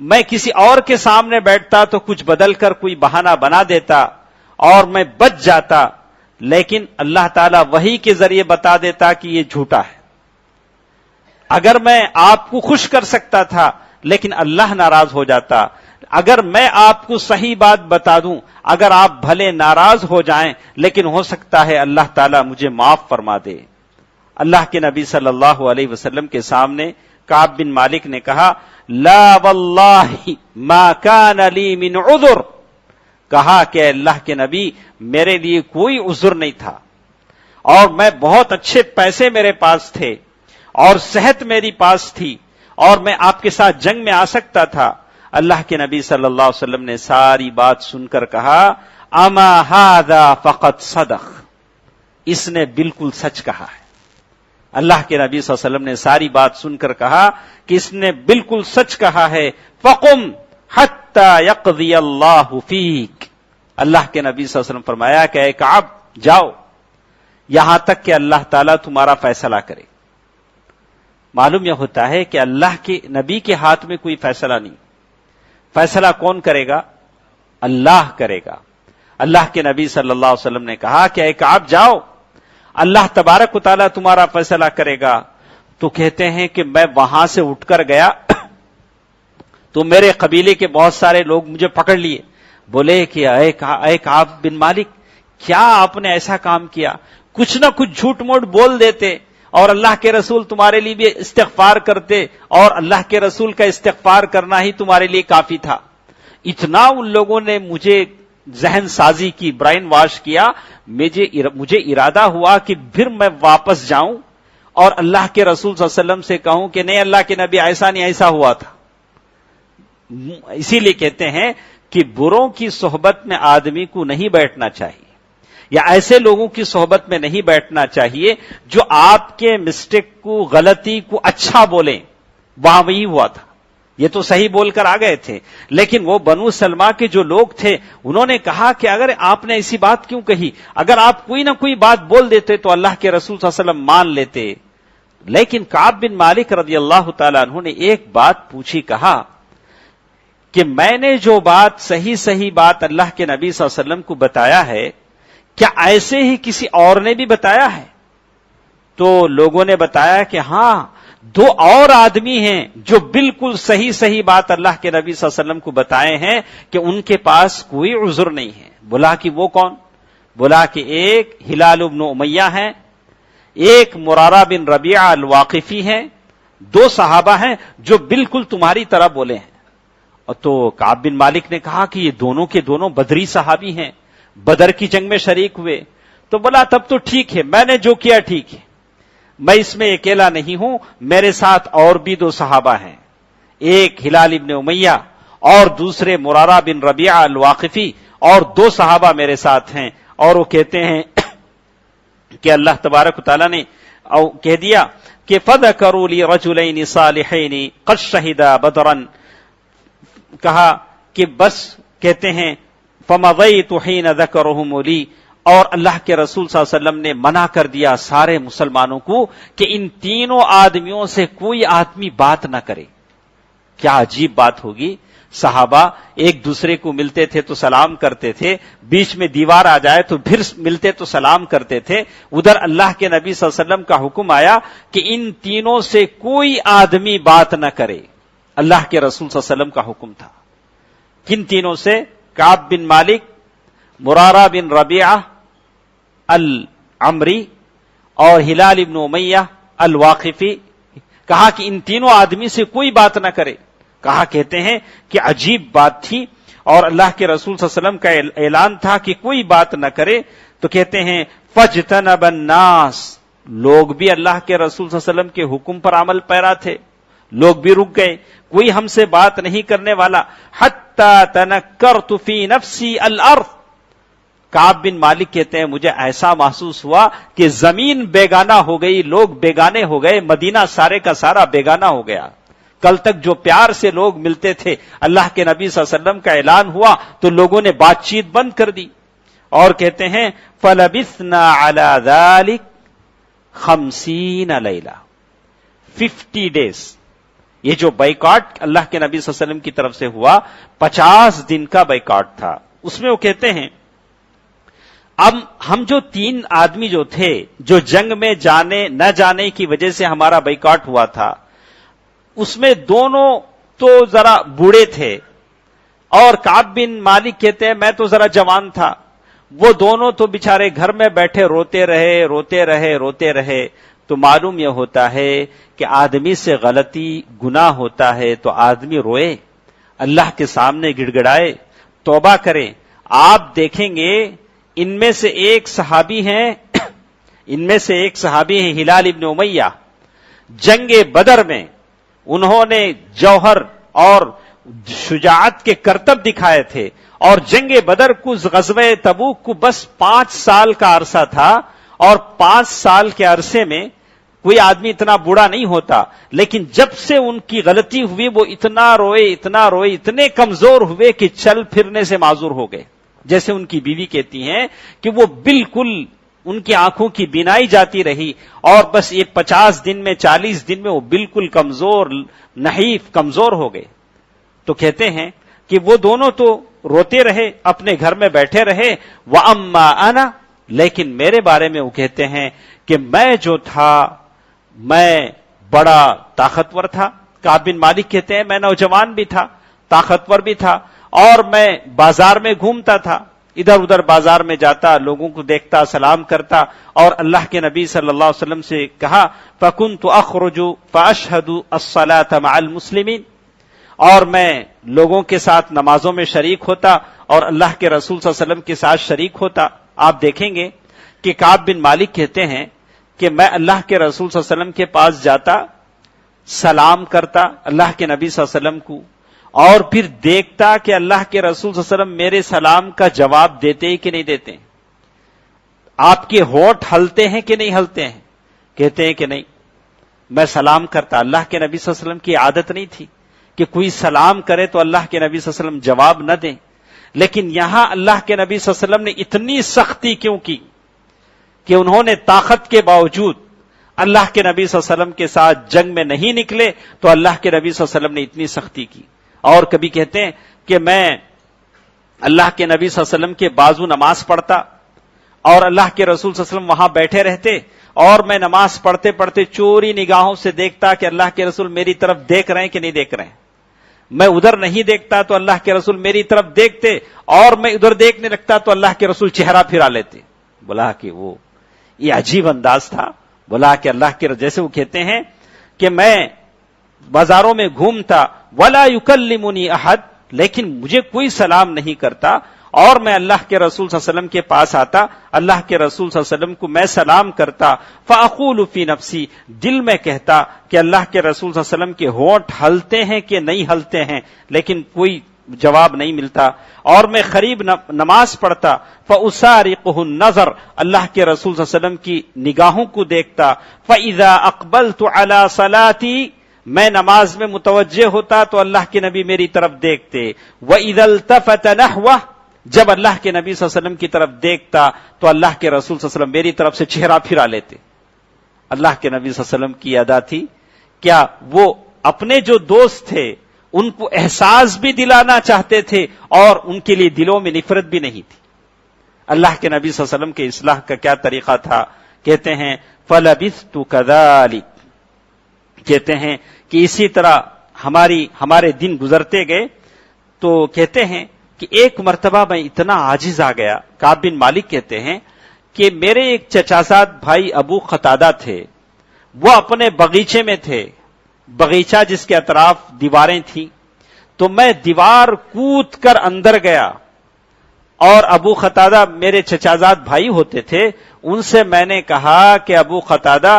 میں کسی اور کے سامنے بیٹھتا تو کچھ بدل کر کوئی بہانہ بنا دیتا اور میں بچ جاتا، لیکن اللہ تعالیٰ وحی کے ذریعے بتا دیتا کہ یہ جھوٹا ہے. اگر میں آپ کو خوش کر سکتا تھا لیکن اللہ ناراض ہو جاتا. اگر میں آپ کو صحیح بات بتا دوں، اگر آپ بھلے ناراض ہو جائیں لیکن ہو سکتا ہے اللہ تعالیٰ مجھے معاف فرما دے. اللہ کے نبی صلی اللہ علیہ وسلم کے سامنے کعب بن مالک نے کہا لا واللہ ما کان لی من عذر، کہا کہ اللہ کے نبی میرے لیے کوئی عذر نہیں تھا، اور میں بہت اچھے پیسے میرے پاس تھے اور صحت میری پاس تھی، اور میں آپ کے ساتھ جنگ میں آ سکتا تھا. اللہ کے نبی صلی اللہ علیہ وسلم نے ساری بات سن کر کہا اما ھذا فقط صدق، اس نے بالکل سچ کہا ہے. اللہ کے نبی صلی اللہ علیہ وسلم نے ساری بات سن کر کہا کہ اس نے بالکل سچ کہا ہے. فقم حتی یقضی اللہ فیک، اللہ کے نبی صلی اللہ علیہ وسلم فرمایا کہ اے کعب جاؤ یہاں تک کہ اللہ تعالیٰ تمہارا فیصلہ کرے. معلوم یہ ہوتا ہے کہ اللہ کے نبی کے ہاتھ میں کوئی فیصلہ نہیں، فیصلہ کون کرے گا؟ اللہ کرے گا. اللہ کے نبی صلی اللہ علیہ وسلم نے کہا کہ اے کعب جاؤ، اللہ تبارک و تعالیٰ تمہارا فیصلہ کرے گا. تو کہتے ہیں کہ میں وہاں سے اٹھ کر گیا تو میرے قبیلے کے بہت سارے لوگ مجھے پکڑ لیے، بولے کہ اے کعب بن مالک کیا آپ نے ایسا کام کیا؟ کچھ نہ کچھ جھوٹ موٹ بول دیتے اور اللہ کے رسول تمہارے لیے بھی استغفار کرتے، اور اللہ کے رسول کا استغفار کرنا ہی تمہارے لیے کافی تھا. اتنا ان لوگوں نے مجھے ذہن سازی کی، برائن واش کیا. مجھے ارادہ ہوا کہ پھر میں واپس جاؤں اور اللہ کے رسول صلی اللہ علیہ وسلم سے کہوں کہ نہیں اللہ کے نبی ایسا نہیں، ایسا ہوا تھا. اسی لیے کہتے ہیں کہ بروں کی صحبت میں آدمی کو نہیں بیٹھنا چاہیے، یا ایسے لوگوں کی صحبت میں نہیں بیٹھنا چاہیے جو آپ کے مسٹیک کو، غلطی کو اچھا بولیں. وہاں وہی ہوا تھا، یہ تو صحیح بول کر آ گئے تھے، لیکن وہ بنو سلمہ کے جو لوگ تھے انہوں نے کہا کہ اگر آپ نے ایسی بات کیوں کہی، اگر آپ کوئی نہ کوئی بات بول دیتے تو اللہ کے رسول صلی اللہ علیہ وسلم مان لیتے. لیکن کعب بن مالک رضی اللہ تعالیٰ عنہ نے ایک بات پوچھی، کہا کہ میں نے جو بات صحیح بات اللہ کے نبی صلی اللہ علیہ وسلم کو بتایا ہے، کیا ایسے ہی کسی اور نے بھی بتایا ہے؟ تو لوگوں نے بتایا کہ ہاں 2 اور آدمی ہیں جو بالکل صحیح بات اللہ کے نبی صلی اللہ علیہ وسلم کو بتائے ہیں کہ ان کے پاس کوئی عذر نہیں ہے. بولا کہ وہ کون؟ بولا کہ ایک ہلال بن امیہ ہیں، ایک مرارہ بن ربیعہ الواقفی ہیں، 2 صحابہ ہیں جو بالکل تمہاری طرح بولے ہیں. تو کعب بن مالک نے کہا کہ یہ دونوں کے دونوں بدری صحابی ہیں، بدر کی جنگ میں شریک ہوئے. تو بولا تب تو ٹھیک ہے، میں نے جو کیا ٹھیک ہے، میں اس میں اکیلا نہیں ہوں، میرے ساتھ اور بھی 2 صحابہ ہیں، ایک ہلال ابن امیہ اور دوسرے مرارہ بن ربیعہ الواقفی، اور 2 صحابہ میرے ساتھ ہیں۔ اور وہ کہتے ہیں کہ اللہ تبارک و تعالیٰ نے کہہ دیا کہ فَذَكَرُوا لِي رَجُلَيْنِ صَالِحَيْنِ قَدْ شَهِدَا بَدْرًا، کہا کہ بس کہتے ہیں فَمَضَيْتُ حِينَ ذَكَرُهُمْ لِي، اور اللہ کے رسول صلی اللہ علیہ وسلم نے منع کر دیا سارے مسلمانوں کو کہ ان تینوں آدمیوں سے کوئی آدمی بات نہ کرے۔ کیا عجیب بات ہوگی، صحابہ ایک دوسرے کو ملتے تھے تو سلام کرتے تھے، بیچ میں دیوار آ جائے تو پھر ملتے تو سلام کرتے تھے، ادھر اللہ کے نبی صلی اللہ علیہ وسلم کا حکم آیا کہ ان تینوں سے کوئی آدمی بات نہ کرے۔ اللہ کے رسول صلی اللہ علیہ وسلم کا حکم تھا۔ کن تینوں سے؟ کعب بن مالک، مرارہ بن ربیعہ العمری اور ہلال ابن امیہ الواقفی، کہا کہ ان تینوں آدمی سے کوئی بات نہ کرے۔ کہا کہتے ہیں کہ عجیب بات تھی، اور اللہ کے رسول صلی اللہ علیہ وسلم کا اعلان تھا کہ کوئی بات نہ کرے، تو کہتے ہیں فَاجْتَنَبَ النَّاسِ، لوگ بھی اللہ کے رسول صلی اللہ علیہ وسلم کے حکم پر عمل پیرا تھے، لوگ بھی رک گئے، کوئی ہم سے بات نہیں کرنے والا۔ حَتَّى تَنَكَّرْتُ فِي نَفْسِي الْأَرْضِ، کعب بن مالک کہتے ہیں مجھے ایسا محسوس ہوا کہ زمین بیگانہ ہو گئی، لوگ بیگانے ہو گئے، مدینہ سارے کا سارا بیگانہ ہو گیا۔ کل تک جو پیار سے لوگ ملتے تھے، اللہ کے نبی صلی اللہ علیہ وسلم کا اعلان ہوا تو لوگوں نے بات چیت بند کر دی۔ اور کہتے ہیں فَلَبِثْنَا عَلَى ذَلِكَ 50 لَيْلَةً، 50 days، یہ جو بائیکاٹ اللہ کے نبی صلی اللہ علیہ وسلم کی طرف سے ہوا 50 دن کا بائیکاٹ تھا۔ اس میں وہ کہتے ہیں اب ہم جو 3 آدمی جو تھے جو جنگ میں جانے نہ جانے کی وجہ سے ہمارا بائیکاٹ ہوا تھا، اس میں دونوں تو ذرا بوڑھے تھے، اور کعب بن مالک کہتے ہیں میں تو ذرا جوان تھا، وہ دونوں تو بیچارے گھر میں بیٹھے روتے رہے۔ تو معلوم یہ ہوتا ہے کہ آدمی سے غلطی گناہ ہوتا ہے تو آدمی روئے، اللہ کے سامنے گڑ گڑائے، توبہ کرے۔ آپ دیکھیں گے ان میں سے ایک صحابی ہیں ہلال ابن امیہ، جنگ بدر میں انہوں نے جوہر اور شجاعت کے کرتب دکھائے تھے، اور جنگ بدر کو غزوہ تبوک کو بس 5 سال کا عرصہ تھا، اور 5 سال کے عرصے میں کوئی آدمی اتنا بوڑھا نہیں ہوتا، لیکن جب سے ان کی غلطی ہوئی وہ اتنا روئے، اتنے کمزور ہوئے کہ چل پھرنے سے معذور ہو گئے۔ جیسے ان کی بیوی کہتی ہیں کہ وہ بالکل ان کی آنکھوں کی بینائی جاتی رہی، اور بس یہ 50 دن میں 40 دن میں وہ بالکل کمزور ہو گئے۔ تو کہتے ہیں کہ وہ دونوں تو روتے رہے، اپنے گھر میں بیٹھے رہے، وَأَمَّا أَنَا، لیکن میرے بارے میں وہ کہتے ہیں کہ میں جو تھا میں بڑا طاقتور تھا۔ کعب بن مالک کہتے ہیں میں نوجوان بھی تھا، طاقتور بھی تھا، اور میں بازار میں گھومتا تھا، ادھر ادھر بازار میں جاتا، لوگوں کو دیکھتا، سلام کرتا، اور اللہ کے نبی صلی اللہ علیہ وسلم سے کہا فَكُنْتُ أَخْرُجُ فَأَشْهَدُ الصَّلَاةَ مَعَ الْمُسْلِمِينَ، اور میں لوگوں کے ساتھ نمازوں میں شریک ہوتا اور اللہ کے رسول صلی اللہ علیہ وسلم کے ساتھ شریک ہوتا۔ آپ دیکھیں گے کہ کعب بن مالک کہتے ہیں کہ میں اللہ کے رسول صلی اللہ علیہ وسلم کے پاس جاتا، سلام کرتا اللہ کے نبی صلی اللہ علیہ وسلم کو، اور پھر دیکھتا کہ اللہ کے رسول صلی اللہ علیہ وسلم میرے سلام کا جواب دیتے ہی کہ نہیں دیتے، آپ کے ہونٹ ہلتے ہیں کہ نہیں ہلتے ہیں، کہتے ہیں کہ نہیں۔ میں سلام کرتا، اللہ کے نبی صلی اللہ علیہ وسلم کی عادت نہیں تھی کہ کوئی سلام کرے تو اللہ کے نبی صلی اللہ علیہ وسلم جواب نہ دیں، لیکن یہاں اللہ کے نبی صلی اللہ علیہ وسلم نے اتنی سختی کیوں کی کہ انہوں نے طاقت کے باوجود اللہ کے نبی صلی اللہ علیہ وسلم کے ساتھ جنگ میں نہیں نکلے، تو اللہ کے نبی صلی اللہ علیہ وسلم نے اتنی سختی کی۔ اور کبھی کہتے ہیں کہ میں اللہ کے نبی صلی اللہ علیہ وسلم کے بازو نماز پڑھتا، اور اللہ کے رسول صلی اللہ علیہ وسلم وہاں بیٹھے رہتے، اور میں نماز پڑھتے پڑھتے چوری نگاہوں سے دیکھتا کہ اللہ کے رسول میری طرف دیکھ رہے ہیں کہ نہیں دیکھ رہے ہیں، میں ادھر نہیں دیکھتا تو اللہ کے رسول میری طرف دیکھتے، اور میں ادھر دیکھنے لگتا تو اللہ کے رسول چہرہ پھرا لیتے۔ بولا کہ وہ یہ عجیب انداز تھا، بولا کہ اللہ کے جیسے وہ کہتے ہیں کہ میں بازاروں میں گھومتا ولا یکلمنی احد، لیکن مجھے کوئی سلام نہیں کرتا، اور میں اللہ کے رسول صلی اللہ علیہ وسلم کے پاس آتا، اللہ کے رسول صلی اللہ علیہ وسلم کو میں سلام کرتا، فاقول فی نفسی، دل میں کہتا کہ اللہ کے رسول صلی اللہ علیہ وسلم کے ہونٹ ہلتے ہیں کہ نہیں ہلتے ہیں، لیکن کوئی جواب نہیں ملتا، اور میں قریب نماز پڑھتا، فأسارقه النظر، اللہ کے رسول صلی اللہ علیہ وسلم کی نگاہوں کو دیکھتا، فإذا اقبلت على صلاتي، میں نماز میں متوجہ ہوتا تو اللہ کے نبی میری طرف دیکھتے، وإذا التفت نحوه، جب اللہ کے نبی صلی اللہ علیہ وسلم کی طرف دیکھتا تو اللہ کے رسول صلی اللہ علیہ وسلم میری طرف سے چہرہ پھرا لیتے۔ اللہ کے نبی صلی اللہ علیہ وسلم کی ادا تھی، کیا وہ اپنے جو دوست تھے ان کو احساس بھی دلانا چاہتے تھے اور ان کے لیے دلوں میں نفرت بھی نہیں تھی۔ اللہ کے نبی صلی اللہ علیہ وسلم کے اصلاح کا کیا طریقہ تھا؟ کہتے ہیں فَلَبِثْتُ كَذَلِكَ، کہتے ہیں کہ اسی طرح ہمارے دن گزرتے گئے، تو کہتے ہیں کہ ایک مرتبہ میں اتنا عاجز آ گیا، کعب بن مالک کہتے ہیں کہ میرے ایک چچازاد بھائی ابو قتادہ تھے، وہ اپنے باغیچے میں تھے، باغیچہ جس کے اطراف دیواریں تھیں، تو میں دیوار کود کر اندر گیا، اور ابو قتادہ میرے چچازاد بھائی ہوتے تھے، ان سے میں نے کہا کہ ابو قتادہ،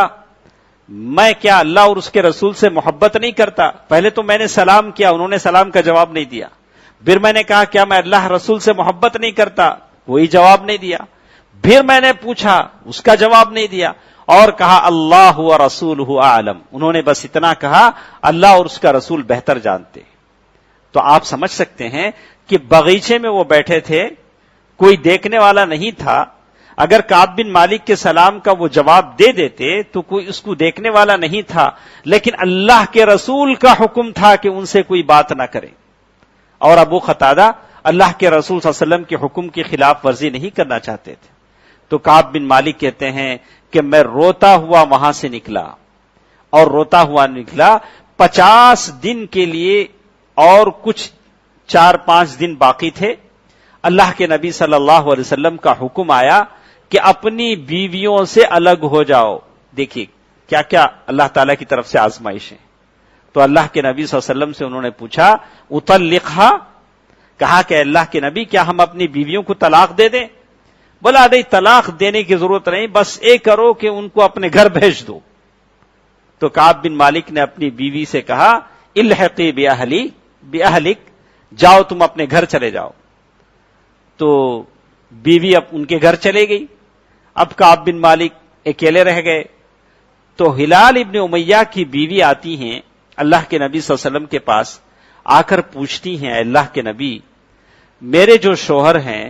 میں کیا اللہ اور اس کے رسول سے محبت نہیں کرتا؟ پہلے تو میں نے سلام کیا، انہوں نے سلام کا جواب نہیں دیا، پھر میں نے کہا کیا میں اللہ رسول سے محبت نہیں کرتا؟ کوئی جواب نہیں دیا، پھر میں نے پوچھا، اس کا جواب نہیں دیا، اور کہا اللہ و رسولہ اعلم، انہوں نے بس اتنا کہا اللہ اور اس کا رسول بہتر جانتے۔ تو آپ سمجھ سکتے ہیں کہ باغیچے میں وہ بیٹھے تھے، کوئی دیکھنے والا نہیں تھا، اگر کعب بن مالک کے سلام کا وہ جواب دے دیتے تو کوئی اس کو دیکھنے والا نہیں تھا، لیکن اللہ کے رسول کا حکم تھا کہ ان سے کوئی بات نہ کرے، اور ابو قتادہ اللہ کے رسول صلی اللہ علیہ وسلم کے حکم کی خلاف ورزی نہیں کرنا چاہتے تھے۔ تو کعب بن مالک کہتے ہیں کہ میں روتا ہوا وہاں سے نکلا، اور روتا ہوا نکلا 50 دن کے لیے، اور کچھ 4-5 دن باقی تھے، اللہ کے نبی صلی اللہ علیہ وسلم کا حکم آیا کہ اپنی بیویوں سے الگ ہو جاؤ۔ دیکھیے کیا کیا اللہ تعالیٰ کی طرف سے آزمائش ہے۔ تو اللہ کے نبی صلی اللہ علیہ وسلم سے انہوں نے پوچھا اطلقھا، کہا کہ اللہ کے نبی کیا ہم اپنی بیویوں کو طلاق دے دیں؟ بولا نہیں، طلاق دینے کی ضرورت نہیں، بس یہ کرو کہ ان کو اپنے گھر بھیج دو۔ تو کعب بن مالک نے اپنی بیوی سے کہا الحقی باہلک، جاؤ تم اپنے گھر چلے جاؤ۔ تو بیوی اب ان کے گھر چلے گئی، اب کعب بن مالک اکیلے رہ گئے۔ تو ہلال ابن امیہ کی بیوی آتی ہیں اللہ کے نبی صلی اللہ علیہ وسلم کے پاس، آ کر پوچھتی ہیں اللہ کے نبی، میرے جو شوہر ہیں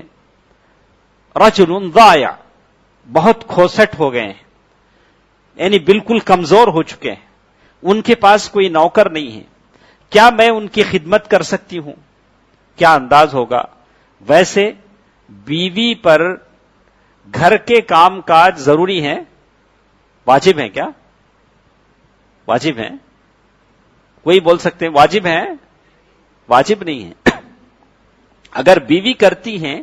رجل ضائع، بہت کھوسٹ ہو گئے ہیں، یعنی بالکل کمزور ہو چکے ہیں، ان کے پاس کوئی نوکر نہیں ہے، کیا میں ان کی خدمت کر سکتی ہوں؟ کیا انداز ہوگا؟ ویسے بیوی پر گھر کے کام کاج ضروری ہیں، واجب ہیں؟ کیا واجب ہیں؟ کوئی بول سکتے ہیں واجب ہیں؟ واجب نہیں ہے۔ اگر بیوی کرتی ہیں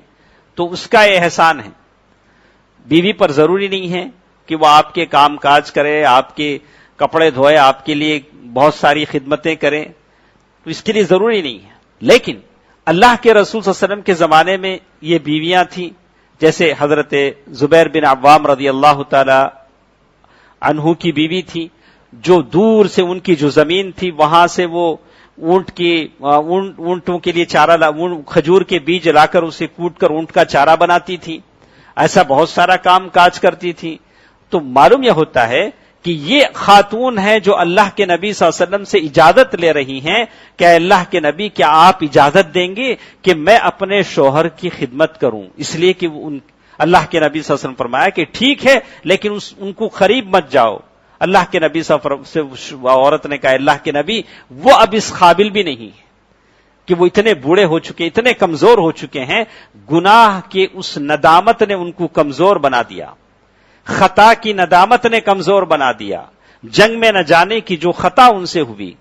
تو اس کا احسان ہے، بیوی پر ضروری نہیں ہے کہ وہ آپ کے کام کاج کرے، آپ کے کپڑے دھوئے، آپ کے لیے بہت ساری خدمتیں کریں، تو اس کے لیے ضروری نہیں ہے۔ لیکن اللہ کے رسول صلی اللہ علیہ وسلم کے زمانے میں یہ بیویاں تھیں، جیسے حضرت زبیر بن عوام رضی اللہ تعالی عنہ کی بیوی تھی، جو دور سے ان کی جو زمین تھی وہاں سے وہ اونٹوں کے لیے چارہ، کھجور کے بیج لا کر اسے کوٹ کر اونٹ کا چارہ بناتی تھی، ایسا بہت سارا کام کاج کرتی تھی۔ تو معلوم یہ ہوتا ہے کہ یہ خاتون ہیں جو اللہ کے نبی صلی اللہ علیہ وسلم سے اجازت لے رہی ہیں کہ اللہ کے نبی کیا آپ اجازت دیں گے کہ میں اپنے شوہر کی خدمت کروں؟ اس لیے کہ اللہ کے نبی صلی اللہ علیہ وسلم فرمایا کہ ٹھیک ہے لیکن ان کو قریب مت جاؤ۔ اللہ کے نبی صلی اللہ علیہ وسلم سے عورت نے کہا اللہ کے نبی وہ اب اس قابل بھی نہیں ہے کہ وہ اتنے بوڑھے ہو چکے، اتنے کمزور ہو چکے ہیں، گناہ کے اس ندامت نے ان کو کمزور بنا دیا، خطا کی ندامت نے کمزور بنا دیا، جنگ میں نہ جانے کی جو خطا ان سے ہوئی،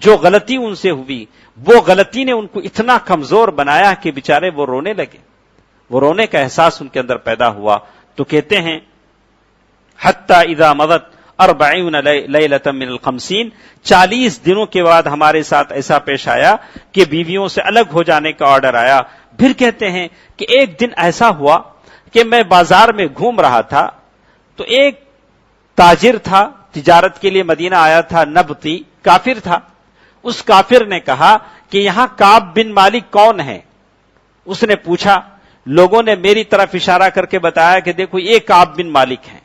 جو غلطی ان سے ہوئی، وہ غلطی نے ان کو اتنا کمزور بنایا کہ بیچارے وہ رونے لگے، وہ رونے کا احساس ان کے اندر پیدا ہوا۔ تو کہتے ہیں حتی اذا مضت 40 لیلۃ من ال50، 40 دنوں کے بعد ہمارے ساتھ ایسا پیش آیا کہ بیویوں سے الگ ہو جانے کا آرڈر آیا، پھر کہتے ہیں کہ ایک دن ایسا ہوا کہ میں بازار میں گھوم رہا تھا تو ایک تاجر تھا، تجارت کے لیے مدینہ آیا تھا، نبطی کافر تھا. اس کافر نے کہا کہ یہاں کعب بن مالک کون ہے؟ اس نے پوچھا، لوگوں نے میری طرف اشارہ کر کے بتایا کہ دیکھو یہ کعب بن مالک ہیں.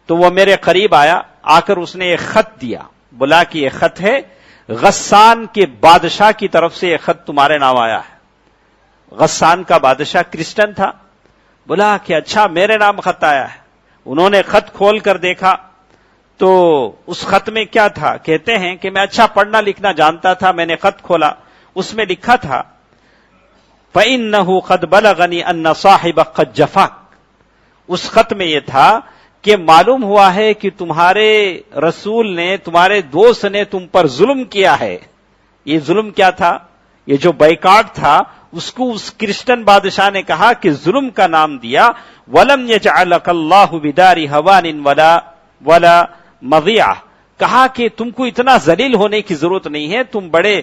تو وہ میرے قریب آیا، آ کر اس نے ایک خط دیا، بولا کہ یہ خط ہے غسان کے بادشاہ کی طرف سے، یہ خط تمہارے نام آیا ہے. غسان کا بادشاہ کرسچن تھا. بولا کہ اچھا میرے نام خط آیا ہے. انہوں نے خط کھول کر دیکھا تو اس خط میں کیا تھا؟ کہتے ہیں کہ میں اچھا پڑھنا لکھنا جانتا تھا، میں نے خط کھولا، اس میں لکھا تھا فَإِنَّهُ قَدْ بَلَغَنِي أَنَّ صَاحِبَكَ قَدْ جَفَاكَ. اس خط میں یہ تھا کہ معلوم ہوا ہے کہ تمہارے رسول نے، تمہارے دوست نے تم پر ظلم کیا ہے. یہ ظلم کیا تھا؟ یہ جو بائیکاٹ تھا اس کو اس کرسچن بادشاہ نے کہا کہ ظلم کا نام دیا. وَلَمْ يَجْعَلَكَ اللَّهُ بِدَارِ هَوَانٍ وَلَا مَضِيعَةٍ. کہا کہ تم کو اتنا ذلیل ہونے کی ضرورت نہیں ہے، تم بڑے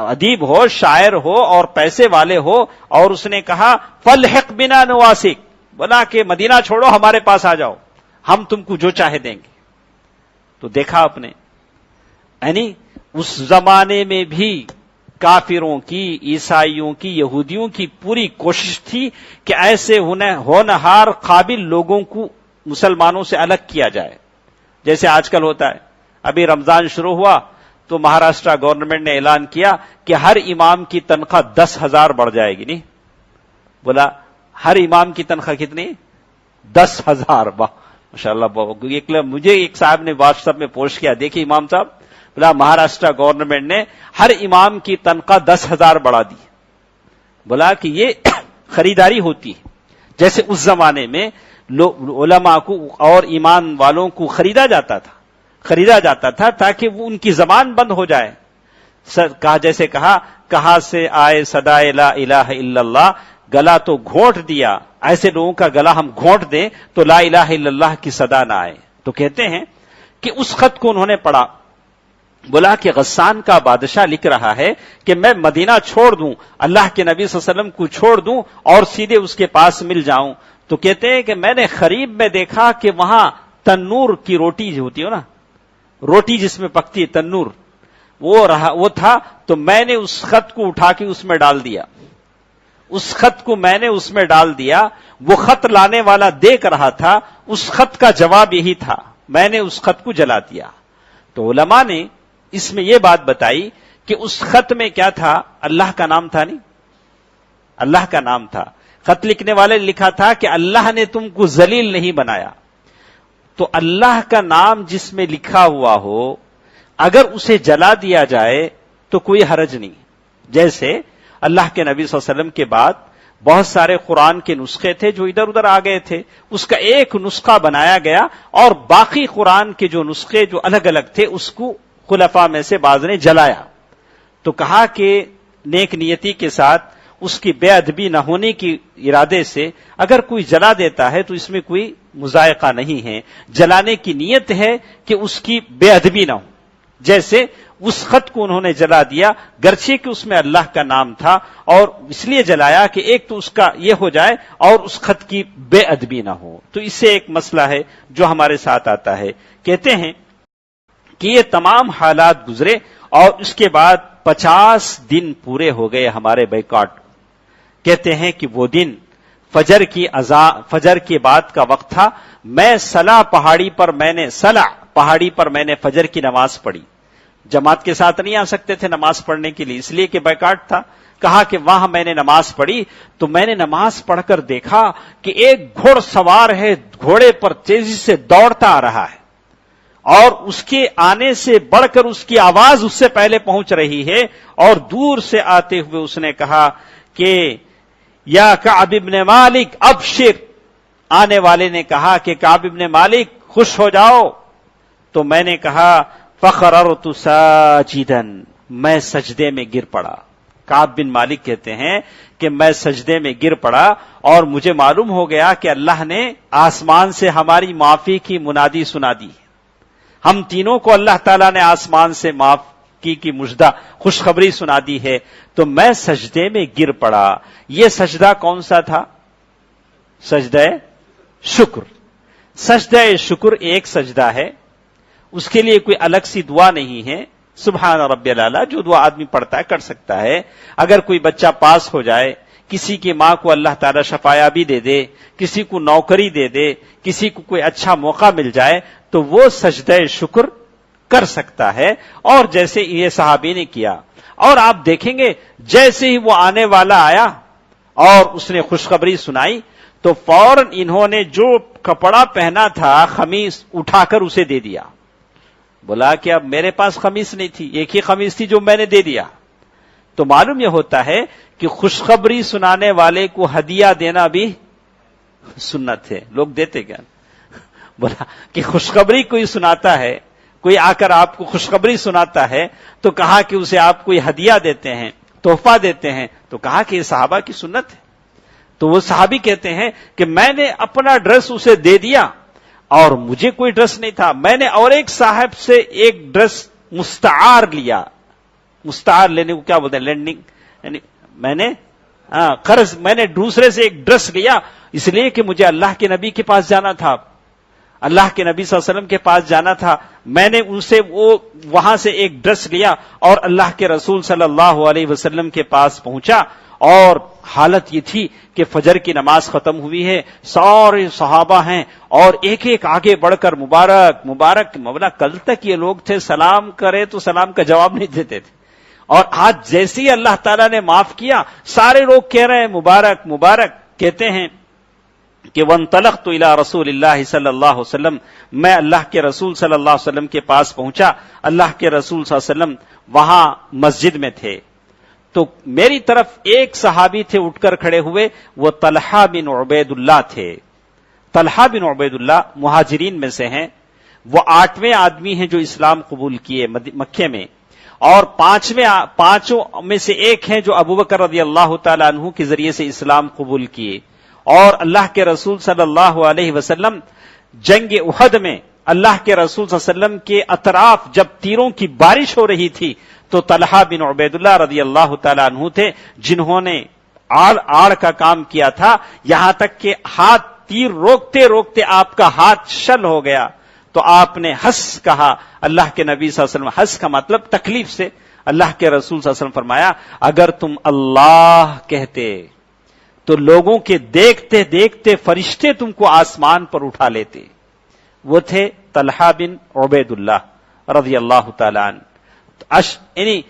ادیب ہو، شاعر ہو اور پیسے والے ہو. اور اس نے کہا فَالْحِقْ بِنَا نُوَاسِكَ، بولا کہ مدینہ چھوڑو ہمارے پاس آ جاؤ، ہم تم کو جو چاہے دیں گے. تو دیکھا آپ نے، یعنی اس زمانے میں بھی کافروں کی، عیسائیوں کی، یہودیوں کی پوری کوشش تھی کہ ایسے ہونہار قابل لوگوں کو مسلمانوں سے الگ کیا جائے. جیسے آج کل ہوتا ہے، ابھی رمضان شروع ہوا تو مہاراشٹر گورنمنٹ نے اعلان کیا کہ ہر امام کی تنخواہ 10,000 بڑھ جائے گی. نہیں بولا ہر امام کی تنخواہ کتنی؟ 10,000. ماشاءاللہ. مجھے ایک صاحب نے واٹس ایپ میں پوسٹ کیا، دیکھیے امام صاحب، بولا مہاراشٹر گورنمنٹ نے ہر امام کی تنخواہ 10,000 بڑھا دی. بولا کہ یہ خریداری ہوتی ہے، جیسے اس زمانے میں علماء کو اور ایمان والوں کو خریدا جاتا تھا تاکہ وہ ان کی زبان بند ہو جائے. جیسے کہا سے آئے صدائے لا الہ الا اللہ، گلا تو گھونٹ دیا، ایسے لوگوں کا گلا ہم گھونٹ دیں تو لا الہ الا اللہ کی صدا نہ آئے. تو کہتے ہیں کہ اس خط کو انہوں نے پڑھا. بولا کہ غسان کا بادشاہ لکھ رہا ہے کہ میں مدینہ چھوڑ دوں، اللہ کے نبی صلی اللہ علیہ وسلم کو چھوڑ دوں اور سیدھے اس کے پاس مل جاؤں. تو کہتے ہیں کہ میں نے قریب میں دیکھا کہ وہاں تنور کی روٹی جو ہوتی ہے نا، روٹی جس میں پکتی ہے تنور، وہ تھا. تو میں نے اس خط کو اٹھا کے اس میں ڈال دیا. اس خط کو میں نے اس میں ڈال دیا. وہ خط لانے والا دیکھ رہا تھا، اس خط کا جواب یہی تھا، میں نے اس خط کو جلا دیا. تو علماء نے اس میں یہ بات بتائی کہ اس خط میں کیا تھا؟ اللہ کا نام تھا. نہیں، اللہ کا نام تھا. خط لکھنے والے نے لکھا تھا کہ اللہ نے تم کو ذلیل نہیں بنایا. تو اللہ کا نام جس میں لکھا ہوا ہو اگر اسے جلا دیا جائے تو کوئی حرج نہیں. جیسے اللہ کے نبی صلی اللہ علیہ وسلم کے بعد بہت سارے قرآن کے نسخے تھے جو ادھر ادھر آ گئے تھے، اس کا ایک نسخہ بنایا گیا اور باقی قرآن کے جو نسخے جو الگ الگ تھے اس کو خلفاء میں سے بعض نے جلایا. تو کہا کہ نیک نیتی کے ساتھ اس کی بے ادبی نہ ہونے کی ارادے سے اگر کوئی جلا دیتا ہے تو اس میں کوئی مذائقہ نہیں ہے، جلانے کی نیت ہے کہ اس کی بے ادبی نہ ہو. جیسے اس خط کو انہوں نے جلا دیا گرچہ کہ اس میں اللہ کا نام تھا، اور اس لیے جلایا کہ ایک تو اس کا یہ ہو جائے اور اس خط کی بے ادبی نہ ہو. تو اس سے ایک مسئلہ ہے جو ہمارے ساتھ آتا ہے. کہتے ہیں کہ یہ تمام حالات گزرے اور اس کے بعد 50 دن پورے ہو گئے ہمارے بائیکاٹ. کہتے ہیں کہ وہ دن فجر کے بعد کا وقت تھا. میں صلا پہاڑی پر میں نے فجر کی نماز پڑھی. جماعت کے ساتھ نہیں آ سکتے تھے نماز پڑھنے کے لیے، اس لیے کہ بائیکاٹ تھا. کہا کہ وہاں میں نے نماز پڑھی تو میں نے نماز پڑھ کر دیکھا کہ ایک گھوڑ سوار ہے، گھوڑے پر تیزی سے دوڑتا آ رہا ہے اور اس کے آنے سے بڑھ کر اس کی آواز اس سے پہلے پہنچ رہی ہے. اور دور سے آتے ہوئے اس نے کہا کہ یا کعب ابن مالک ابشر. آنے والے نے کہا کہ کعب ابن مالک خوش ہو جاؤ. تو میں نے کہا فخررت ساجدا، میں سجدے میں گر پڑا. کعب بن مالک کہتے ہیں کہ میں سجدے میں گر پڑا اور مجھے معلوم ہو گیا کہ اللہ نے آسمان سے ہماری معافی کی منادی سنا دی. ہم تینوں کو اللہ تعالیٰ نے آسمان سے معاف ترقی کی مژدہ خوشخبری سنا دی ہے، تو میں سجدے میں گر پڑا۔ یہ سجدہ کون سا تھا؟ سجدہ شکر۔ سجدہ شکر ایک سجدہ ہے، اس کے لیے کوئی الگ سی دعا نہیں ہے۔ سبحان ربی الاعلیٰ جو دعا آدمی پڑھتا ہے کر سکتا ہے۔ اگر کوئی بچہ پاس ہو جائے، کسی کی ماں کو اللہ تعالیٰ شفایابی دے دے، کسی کو نوکری دے دے، کسی کو کوئی اچھا موقع مل جائے، تو وہ سجدہ شکر کر سکتا ہے، اور جیسے یہ صحابی نے کیا۔ اور آپ دیکھیں گے جیسے ہی وہ آنے والا آیا اور اس نے خوشخبری سنائی، تو فوراً انہوں نے جو کپڑا پہنا تھا خمیص اٹھا کر اسے دے دیا۔ بولا کہ اب میرے پاس خمیص نہیں تھی، ایک ہی خمیص تھی جو میں نے دے دیا۔ تو معلوم یہ ہوتا ہے کہ خوشخبری سنانے والے کو ہدیہ دینا بھی سنت ہے۔ لوگ دیتے کیا؟ بولا کہ خوشخبری کوئی سناتا ہے، کوئی آ کر آپ کو خوشخبری سناتا ہے، تو کہا کہ اسے آپ کوئی ہدیہ دیتے ہیں، تحفہ دیتے ہیں، تو کہا کہ یہ صحابہ کی سنت ہے۔ تو وہ صحابی کہتے ہیں کہ میں نے اپنا ڈریس اسے دے دیا اور مجھے کوئی ڈریس نہیں تھا، میں نے اور ایک صاحب سے ایک ڈریس مستعار لیا۔ مستعار لینے کو کیا بولتے ہیں؟ لینڈنگ، یعنی میں نے قرض، میں نے دوسرے سے ایک ڈریس لیا، اس لیے کہ مجھے اللہ کے نبی کے پاس جانا تھا، اللہ کے نبی صلی اللہ علیہ وسلم کے پاس جانا تھا، میں نے ان سے وہاں سے ایک ڈریس لیا اور اللہ کے رسول صلی اللہ علیہ وسلم کے پاس پہنچا، اور حالت یہ تھی کہ فجر کی نماز ختم ہوئی ہے، سارے صحابہ ہیں، اور ایک ایک آگے بڑھ کر مبارک مبارک۔ مولا کل تک یہ لوگ تھے سلام کرے تو سلام کا جواب نہیں دیتے تھے، اور آج جیسے ہی اللہ تعالیٰ نے معاف کیا، سارے لوگ کہہ رہے ہیں مبارک مبارک۔ کہتے ہیں کہ وانطلقت الی رسول اللہ صلی اللہ علیہ وسلم، میں اللہ کے رسول صلی اللہ علیہ وسلم کے پاس پہنچا۔ اللہ کے رسول صلی اللہ علیہ وسلم وہاں مسجد میں تھے، تو میری طرف ایک صحابی تھے اٹھ کر کھڑے ہوئے، وہ طلحہ بن عبید اللہ تھے۔ طلحہ بن عبید اللہ مہاجرین میں سے ہیں، وہ 8ویں آدمی ہیں جو اسلام قبول کیے مکے میں، اور 5 میں سے ایک ہیں جو ابوبکر رضی اللہ تعالیٰ عنہ کے ذریعے سے اسلام قبول کیے۔ اور اللہ کے رسول صلی اللہ علیہ وسلم جنگ احد میں اللہ کے رسول صلی اللہ علیہ وسلم کے اطراف جب تیروں کی بارش ہو رہی تھی، تو طلحہ بن عبید اللہ رضی اللہ تعالیٰ عنہ تھے جنہوں نے آڑ کا کام کیا تھا، یہاں تک کہ ہاتھ تیر روکتے روکتے آپ کا ہاتھ شل ہو گیا، تو آپ نے ہنس کہا۔ اللہ کے نبی صلی اللہ علیہ وسلم، ہنس کا مطلب تکلیف سے، اللہ کے رسول صلی اللہ علیہ وسلم فرمایا اگر تم اللہ کہتے تو لوگوں کے دیکھتے دیکھتے فرشتے تم کو آسمان پر اٹھا لیتے۔ وہ تھے طلحہ بن عبید اللہ رضی اللہ تعالیٰ عنہ، یعنی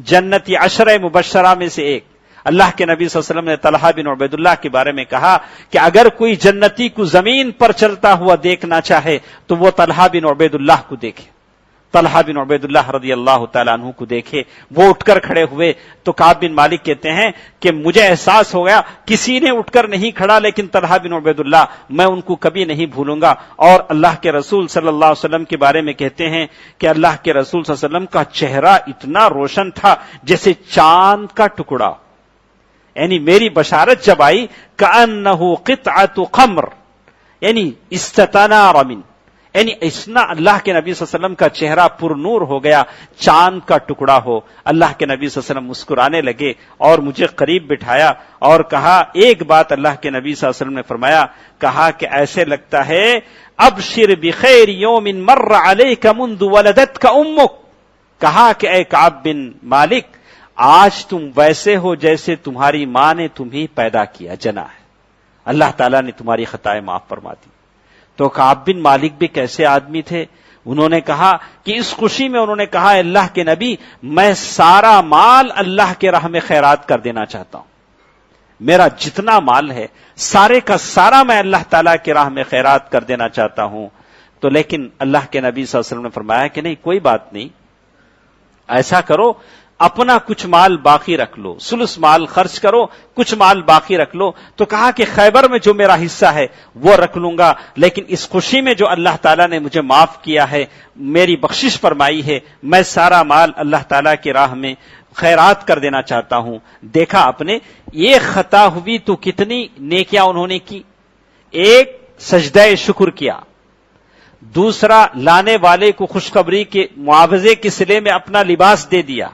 جنتی 10 مبشرہ میں سے ایک۔ اللہ کے نبی صلی اللہ علیہ وسلم نے طلحہ بن عبید اللہ کے بارے میں کہا کہ اگر کوئی جنتی کو زمین پر چلتا ہوا دیکھنا چاہے تو وہ طلحہ بن عبید اللہ کو دیکھے، طلحہ بن عبید اللہ رضی اللہ تعالیٰ عنہ کو دیکھے۔ وہ اٹھ کر کھڑے ہوئے تو کعب بن مالک کہتے ہیں کہ مجھے احساس ہو گیا کسی نے اٹھ کر نہیں کھڑا، لیکن طلحہ بن عبید اللہ، میں ان کو کبھی نہیں بھولوں گا۔ اور اللہ کے رسول صلی اللہ علیہ وسلم کے بارے میں کہتے ہیں کہ اللہ کے رسول صلی اللہ علیہ وسلم کا چہرہ اتنا روشن تھا جیسے چاند کا ٹکڑا، یعنی میری بشارت جب آئی کأنہ قطعۃ قمر، یعنی استنار من، یعنی اتنا اللہ کے نبی صلی اللہ علیہ وسلم کا چہرہ پر نور ہو گیا، چاند کا ٹکڑا ہو۔ اللہ کے نبی صلی اللہ علیہ وسلم مسکرانے لگے اور مجھے قریب بٹھایا اور کہا، ایک بات اللہ کے نبی صلی اللہ علیہ وسلم نے فرمایا، کہا کہ ایسے لگتا ہے ابشر بخیر یوم مر علیک منذ ولدتک امک، کہا کہ اے کعب بن مالک آج تم ویسے ہو جیسے تمہاری ماں نے تمہیں پیدا کیا، جنا ہے، اللہ تعالیٰ نے تمہاری خطائیں معاف فرما دی۔ تو کعب بن مالک بھی کیسے آدمی تھے، انہوں نے کہا کہ اس خوشی میں انہوں نے کہا اللہ کے نبی میں سارا مال اللہ کے راہ میں خیرات کر دینا چاہتا ہوں، میرا جتنا مال ہے سارے کا سارا میں اللہ تعالیٰ کے راہ میں خیرات کر دینا چاہتا ہوں۔ تو لیکن اللہ کے نبی صلی اللہ علیہ وسلم نے فرمایا کہ نہیں، کوئی بات نہیں، ایسا کرو اپنا کچھ مال باقی رکھ لو، ثلث مال خرچ کرو، کچھ مال باقی رکھ لو۔ تو کہا کہ خیبر میں جو میرا حصہ ہے وہ رکھ لوں گا، لیکن اس خوشی میں جو اللہ تعالیٰ نے مجھے معاف کیا ہے، میری بخشش فرمائی ہے، میں سارا مال اللہ تعالیٰ کی راہ میں خیرات کر دینا چاہتا ہوں۔ دیکھا آپ نے، یہ خطا ہوئی تو کتنی نیکیاں انہوں نے کی۔ ایک سجدہ شکر کیا، دوسرا لانے والے کو خوشخبری کے معاوضے کے صلے میں اپنا لباس دے دیا.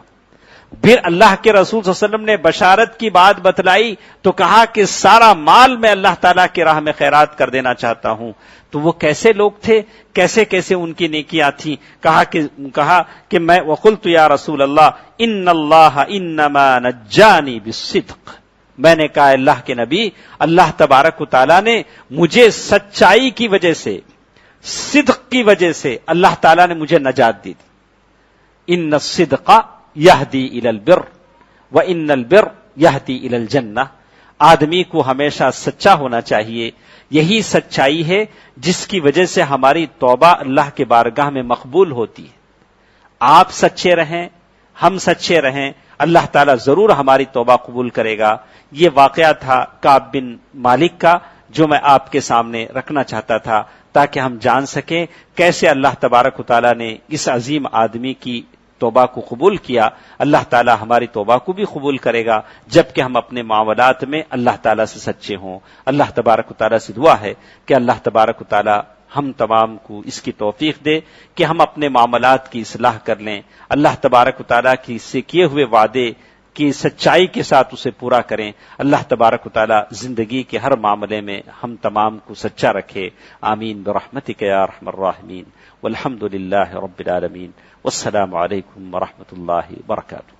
پھر اللہ کے رسول صلی اللہ علیہ وسلم نے بشارت کی بات بتلائی تو کہا کہ سارا مال میں اللہ تعالیٰ کی راہ میں خیرات کر دینا چاہتا ہوں. تو وہ کیسے لوگ تھے, کیسے کیسے ان کی نیکیاں تھیں. کہا کہ میں وقلت یا رسول اللہ ان اللہ انما نجانی بالصدق, میں نے کہا اللہ کے نبی, اللہ تبارک و تعالیٰ نے مجھے سچائی کی وجہ سے, صدق کی وجہ سے اللہ تعالیٰ نے مجھے نجات دی تھی. ان الصدق یہدی الی البر وان البر یہدی الی الجنہ. آدمی کو ہمیشہ سچا ہونا چاہیے, یہی سچائی ہے جس کی وجہ سے ہماری توبہ اللہ کے بارگاہ میں مقبول ہوتی ہے. آپ سچے رہیں, ہم سچے رہیں, اللہ تعالیٰ ضرور ہماری توبہ قبول کرے گا. یہ واقعہ تھا کعب بن مالک کا جو میں آپ کے سامنے رکھنا چاہتا تھا تاکہ ہم جان سکیں کیسے اللہ تبارک و تعالیٰ نے اس عظیم آدمی کی توبہ کو قبول کیا. اللہ تعالیٰ ہماری توبہ کو بھی قبول کرے گا جبکہ ہم اپنے معاملات میں اللہ تعالیٰ سے سچے ہوں. اللہ تبارک و تعالیٰ سے دعا ہے کہ اللہ تبارک و تعالیٰ ہم تمام کو اس کی توفیق دے کہ ہم اپنے معاملات کی اصلاح کر لیں, اللہ تبارک و تعالیٰ کی سے کیے ہوئے وعدے کی سچائی کے ساتھ اسے پورا کریں. اللہ تبارک و تعالیٰ زندگی کے ہر معاملے میں ہم تمام کو سچا رکھے. آمین برحمتک یا ارحم الراحمین والحمد للہ رب العالمین. والسلام علیکم ورحمۃ اللہ وبرکاتہ.